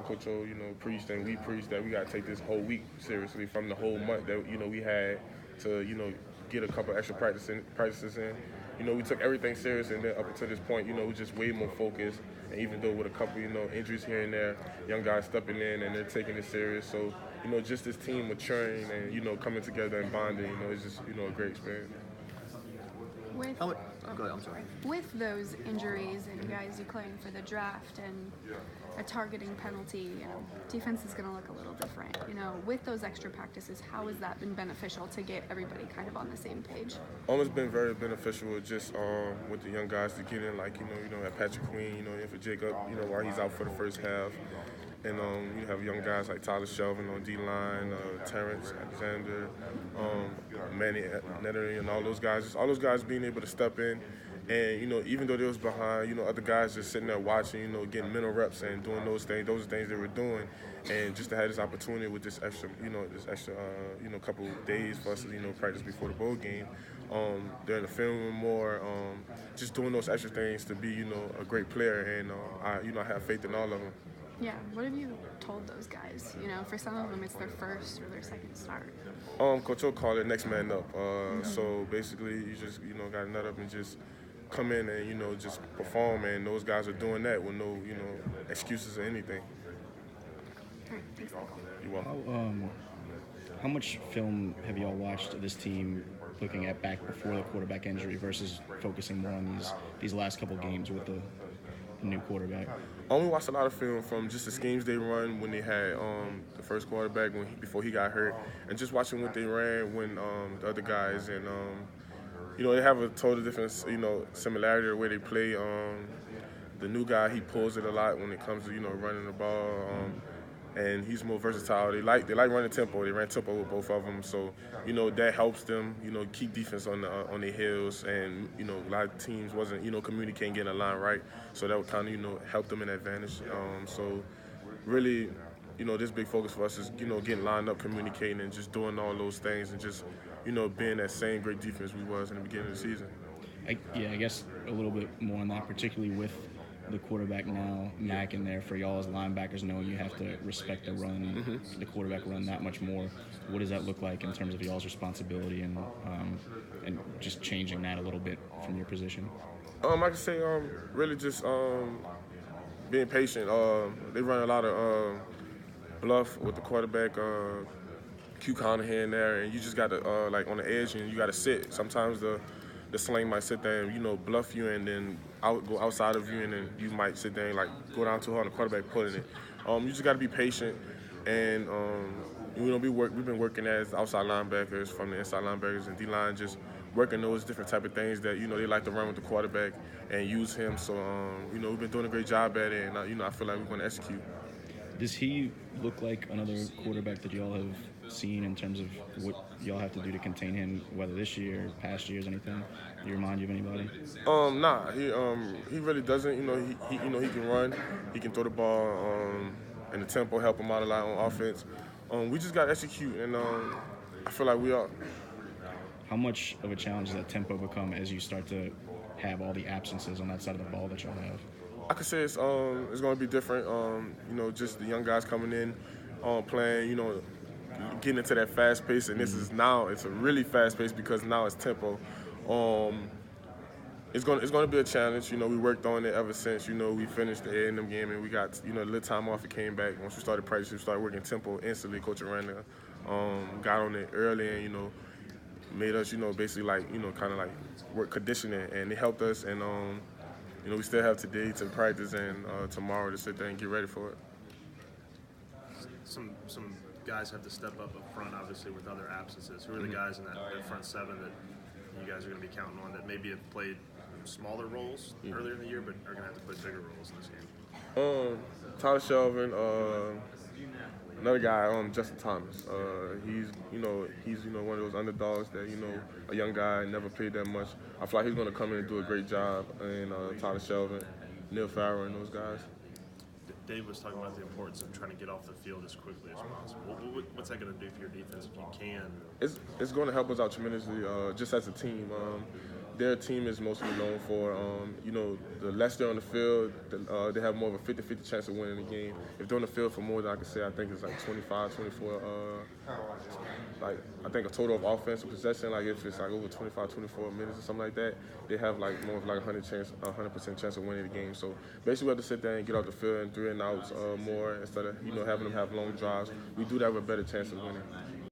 Coach O, preached and we preached that we got to take this whole week seriously from the whole month that, we had to, get a couple extra practices in. We took everything serious, and then up until this point, we just way more focused. And even though with a couple, injuries here and there, young guys stepping in and they're taking it serious. So, just this team maturing and, coming together and bonding, it's just, a great experience. With, Go ahead, I'm sorry. with those injuries and guys declaring for the draft and a targeting penalty, defense is going to look a little different. With those extra practices, how has that been beneficial to get everybody kind of on the same page? It's been very beneficial just with the young guys to get in, like, at Patrick Queen, in for Jacob, while he's out for the first half. And you have young guys like Tyler Shelvin on D-line, Terrence Alexander, Manny Netter, and all those guys. Just all those guys being able to step in. And, even though they was behind, other guys just sitting there watching, getting mental reps and doing those are things they were doing. And just to have this opportunity with this extra, couple of days for us to, practice before the bowl game. They're in the film room more, just doing those extra things to be, a great player. And, I have faith in all of them. Yeah, what have you told those guys? For some of them, it's their first or their second start. Coach O called it next man up. So basically, you just got to nut up and just come in and just perform. And those guys are doing that with no excuses or anything. All right, thanks, Michael. You're welcome. How much film have y'all watched of this team looking at back before the quarterback injury versus focusing more on these last couple games with the new quarterback? We watched a lot of film from just the schemes they run when they had the first quarterback before he got hurt, and just watching what they ran when the other guys, and they have a total different similarity the way they play. The new guy, he pulls it a lot when it comes to running the ball, and he's more versatile. They like running tempo. They ran tempo with both of them, so that helps them keep defense on their heels. And a lot of teams wasn't communicating, getting a line right, so that would kind of help them in advantage. So really, this big focus for us is getting lined up, communicating, and just doing all those things, and just being that same great defense we was in the beginning of the season. I guess a little bit more on that, particularly with the quarterback now, Mac, in there for y'all as linebackers, knowing you have to respect the run, the quarterback run that much more. What does that look like in terms of y'all's responsibility and just changing that a little bit from your position? I can say really just being patient. They run a lot of bluff with the quarterback, cue counter here and there, and you just got to like on the edge and you got to sit. Sometimes the sling might sit there and bluff you and then go outside of you, and then you might sit there and like go down too hard on the quarterback pulling it. You just got to be patient, and we've been working as outside linebackers from the inside linebackers and D-line, just working those different type of things that they like to run with the quarterback and use him. So we've been doing a great job at it, and I feel like we're going to execute. Does he look like another quarterback that y'all have seen in terms of what y'all have to do to contain him, whether this year, past years, anything? Do you remind you of anybody? Nah, he really doesn't. He can run, he can throw the ball, and the tempo help him out a lot on offense. We just got to execute, and I feel like we are. How much of a challenge does that tempo become as you start to have all the absences on that side of the ball that y'all have? I could say it's going to be different. Just the young guys coming in, playing, getting into that fast pace, and it's a really fast pace because now it's tempo. It's going to be a challenge. We worked on it ever since. We finished the A&M game and we got a little time off. It came back once we started practice. We started working tempo instantly. Coach Aranda got on it early and made us basically like kind of like work conditioning, and it helped us. And we still have today to practice and tomorrow to sit there and get ready for it. Some guys have to step up front, obviously, with other absences. Who are the guys in that front seven that you guys are going to be counting on that maybe have played smaller roles earlier in the year but are going to have to play bigger roles in this game? Tyler Shelvin, another guy, Justin Thomas. He's one of those underdogs that a young guy never played that much. I feel like he's going to come in and do a great job. And Tyler Shelvin, Neil Farrell, and those guys. Dave was talking about the importance of trying to get off the field as quickly as possible. What's that going to do for your defense if you can? It's going to help us out tremendously, just as a team. their team is mostly known for, the less they're on the field, they have more of a 50-50 chance of winning the game. If they're on the field for more than I can say, I think it's like 25, 24, like I think a total of offensive possession, like if it's like over 25, 24 minutes or something like that, they have like more of like 100% chance of winning the game. So basically we have to sit there and get off the field and 3 and outs more instead of, having them have long drives. We do that with a better chance of winning.